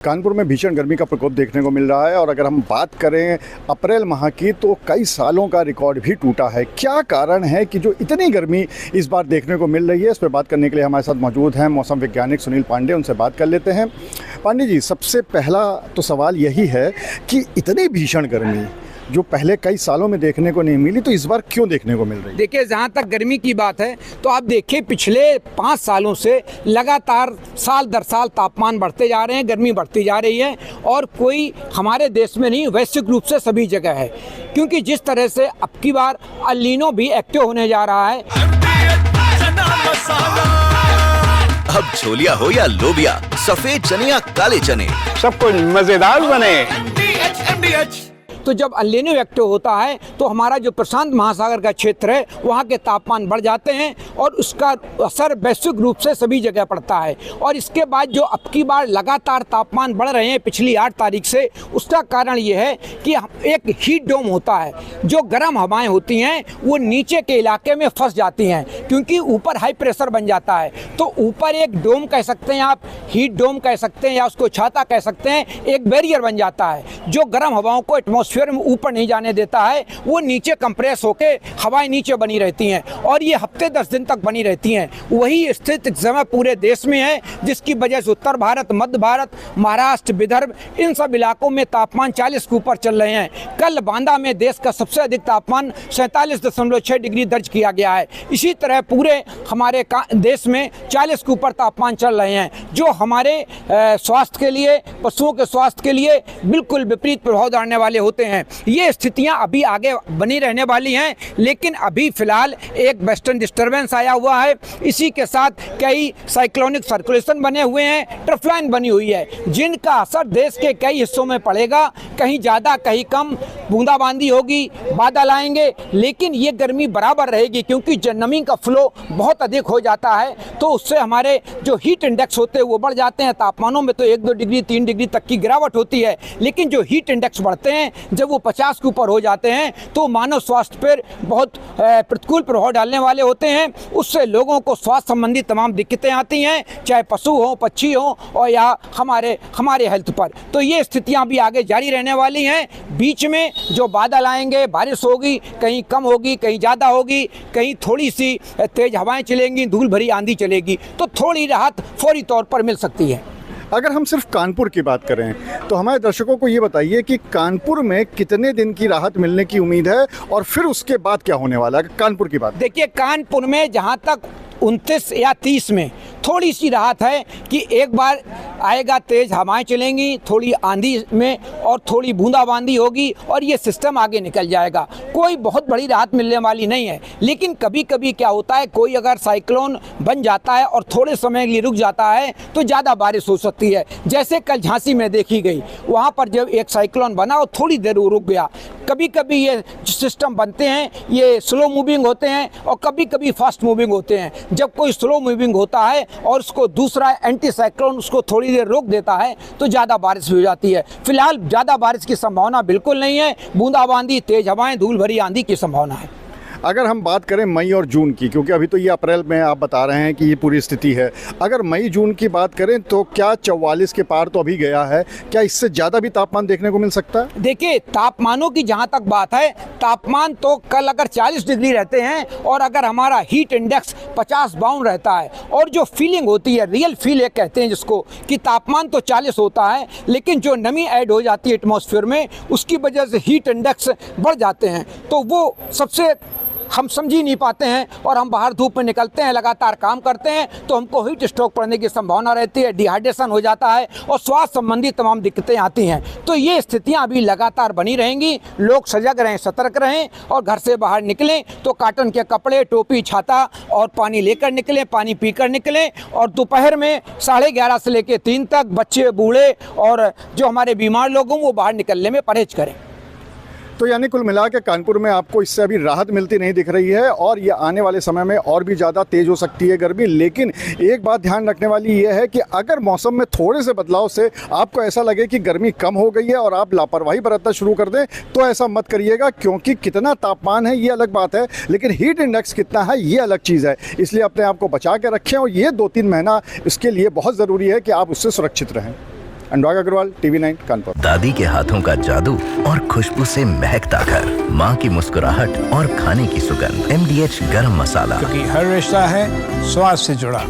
कानपुर में भीषण गर्मी का प्रकोप देखने को मिल रहा है और अगर हम बात करें अप्रैल माह की तो कई सालों का रिकॉर्ड भी टूटा है। क्या कारण है कि जो इतनी गर्मी इस बार देखने को मिल रही है, इस पर बात करने के लिए हमारे साथ मौजूद हैं मौसम वैज्ञानिक सुनील पांडे। उनसे बात कर लेते हैं। पांडे जी, सबसे पहला तो सवाल यही है कि इतनी भीषण गर्मी जो पहले कई सालों में देखने को नहीं मिली, तो इस बार क्यों देखने को मिल रही है? देखिए, जहाँ तक गर्मी की बात है तो आप देखिए पिछले 5 सालों से लगातार साल दर साल तापमान बढ़ते जा रहे हैं, गर्मी बढ़ती जा रही है और कोई हमारे देश में नहीं, वैश्विक रूप से सभी जगह है। क्योंकि जिस तरह से अब की बार अल नीनो भी एक्टिव होने जा रहा है। अब छोलिया हो या लोबिया, सफेद चने या काले चने, सब कुछ मजेदार बने। तो जब अल नीनो एक्टिव होता है तो हमारा जो प्रशांत महासागर का क्षेत्र है वहाँ के तापमान बढ़ जाते हैं और उसका असर वैश्विक रूप से सभी जगह पड़ता है। और इसके बाद जो अब की बार लगातार तापमान बढ़ रहे हैं पिछली 8 तारीख से, उसका कारण ये है कि एक हीट डोम होता है। जो गर्म हवाएं होती हैं वो नीचे के इलाके में फंस जाती हैं क्योंकि ऊपर हाई प्रेशर बन जाता है। तो ऊपर एक डोम कह सकते हैं आप, हीट डोम कह सकते हैं या उसको छाता कह सकते हैं, एक बैरियर बन जाता है जो गर्म हवाओं को एटमॉस्फेयर में ऊपर नहीं जाने देता है। वो नीचे कंप्रेस होके हवाएं नीचे बनी रहती हैं और ये हफ्ते 10 दिन तक बनी रहती हैं। वही स्थिति इस समय पूरे देश में है, जिसकी वजह से उत्तर भारत, मध्य भारत, महाराष्ट्र, विदर्भ, इन सब इलाकों में तापमान 40 के ऊपर चल रहे हैं। कल बांदा में देश का सबसे अधिक तापमान 47.6 डिग्री दर्ज किया गया है। इसी तरह पूरे हमारे देश में 40 के ऊपर तापमान चल रहे हैं, जो हमारे स्वास्थ्य के लिए, पशुओं के स्वास्थ्य के लिए बिल्कुल विपरीत प्रभाव डालने वाले होते हैं। ये स्थितियां अभी आगे बनी रहने वाली हैं, लेकिन अभी फिलहाल एक वेस्टर्न डिस्टर्बेंस आया हुआ है। इसी के साथ कई साइक्लोनिक सर्कुलेशन बने हुए हैं, ट्रफ लाइन बनी हुई है, जिनका असर देश के कई हिस्सों में पड़ेगा। कहीं ज़्यादा कहीं कम बूंदाबांदी होगी, बादल आएंगे, लेकिन ये गर्मी बराबर रहेगी क्योंकि नमी का फ्लो बहुत अधिक हो जाता है। तो उससे हमारे जो हीट इंडेक्स होते हैं वो बढ़ जाते हैं। तापमानों में तो 1-2 डिग्री 3 डिग्री तक की गिरावट होती है, लेकिन जो हीट इंडेक्स बढ़ते हैं जब वो 50 के ऊपर हो जाते हैं तो मानव स्वास्थ्य पर बहुत प्रतिकूल प्रभाव डालने वाले होते हैं। उससे लोगों को स्वास्थ्य संबंधी तमाम दिक्कतें आती हैं, चाहे पशु हो, पक्षी हो और या हमारे हेल्थ पर। तो ये स्थितियां भी आगे जारी रहने वाली हैं। बीच में जो बादल आएंगे, बारिश होगी, कहीं कम होगी, कहीं ज़्यादा होगी, कहीं थोड़ी सी तेज हवाएं चलेंगी, धूल भरी आंधी चलेगी, तो थोड़ी राहत फौरी तौर पर मिल सकती है। अगर हम सिर्फ कानपुर की बात करें तो हमारे दर्शकों को ये बताइए कि कानपुर में कितने दिन की राहत मिलने की उम्मीद है और फिर उसके बाद क्या होने वाला है? कानपुर की बात देखिए, कानपुर में जहाँ तक 29 या 30 में थोड़ी सी राहत है कि एक बार आएगा, तेज हवाएं चलेंगी, थोड़ी आंधी में और थोड़ी बूंदाबांदी होगी और ये सिस्टम आगे निकल जाएगा। कोई बहुत बड़ी राहत मिलने वाली नहीं है, लेकिन कभी कभी क्या होता है, कोई अगर साइक्लोन बन जाता है और थोड़े समय के लिए रुक जाता है तो ज़्यादा बारिश हो सकती है। जैसे कल झांसी में देखी गई, वहाँ पर जब एक साइक्लोन बना और थोड़ी देर वो रुक गया। कभी कभी ये सिस्टम बनते हैं, ये स्लो मूविंग होते हैं और कभी कभी फास्ट मूविंग होते हैं। जब कोई स्लो मूविंग होता है और उसको दूसरा एंटी साइक्लोन उसको थोड़ी देर रोक देता है तो ज़्यादा बारिश भी हो जाती है। फिलहाल ज़्यादा बारिश की संभावना बिल्कुल नहीं है। बूंदाबांदी, तेज हवाएं, धूल भरी आंधी की संभावना है। अगर हम बात करें मई और जून की, क्योंकि अभी तो ये अप्रैल में आप बता रहे हैं कि ये पूरी स्थिति है, अगर मई जून की बात करें तो क्या 44 के पार तो अभी गया है, क्या इससे ज़्यादा भी तापमान देखने को मिल सकता है? देखिए, तापमानों की जहाँ तक बात है, तापमान तो कल अगर 40 डिग्री रहते हैं और अगर हमारा हीट इंडेक्स 50 बाउंड रहता है और जो फीलिंग होती है, रियल फील एक कहते हैं जिसको, कि तापमान तो 40 होता है लेकिन जो नमी ऐड हो जाती है एटमॉस्फेयर में, उसकी वजह से हीट इंडेक्स बढ़ जाते हैं। तो वो सबसे हम समझ ही नहीं पाते हैं और हम बाहर धूप में निकलते हैं, लगातार काम करते हैं तो हमको हीट स्ट्रोक पड़ने की संभावना रहती है, डिहाइड्रेशन हो जाता है और स्वास्थ्य संबंधी तमाम दिक्कतें आती हैं। तो ये स्थितियां अभी लगातार बनी रहेंगी। लोग सजग रहें, सतर्क रहें और घर से बाहर निकलें तो कॉटन के कपड़े, टोपी, छाता और पानी लेकर निकलें, पानी पीकर निकलें। और दोपहर में 11:30 से लेकर 3 तक बच्चे, बूढ़े और जो हमारे बीमार लोग हों वो बाहर निकलने में परहेज करें। तो यानी कुल मिला के कानपुर में आपको इससे अभी राहत मिलती नहीं दिख रही है और ये आने वाले समय में और भी ज़्यादा तेज़ हो सकती है गर्मी। लेकिन एक बात ध्यान रखने वाली ये है कि अगर मौसम में थोड़े से बदलाव से आपको ऐसा लगे कि गर्मी कम हो गई है और आप लापरवाही बरतना शुरू कर दें तो ऐसा मत करिएगा, क्योंकि कितना तापमान है ये अलग बात है, लेकिन हीट इंडेक्स कितना है ये अलग चीज़ है। इसलिए अपने आप को बचा के रखें और ये 2-3 महीना इसके लिए बहुत ज़रूरी है कि आप उससे सुरक्षित रहें। अनुराग अग्रवाल, TV9 कानपुर। दादी के हाथों का जादू और खुशबू से महकता घर, माँ की मुस्कुराहट और खाने की सुगंध। MDH गरम मसाला। क्योंकि हर रिश्ता है स्वाद से जुड़ा।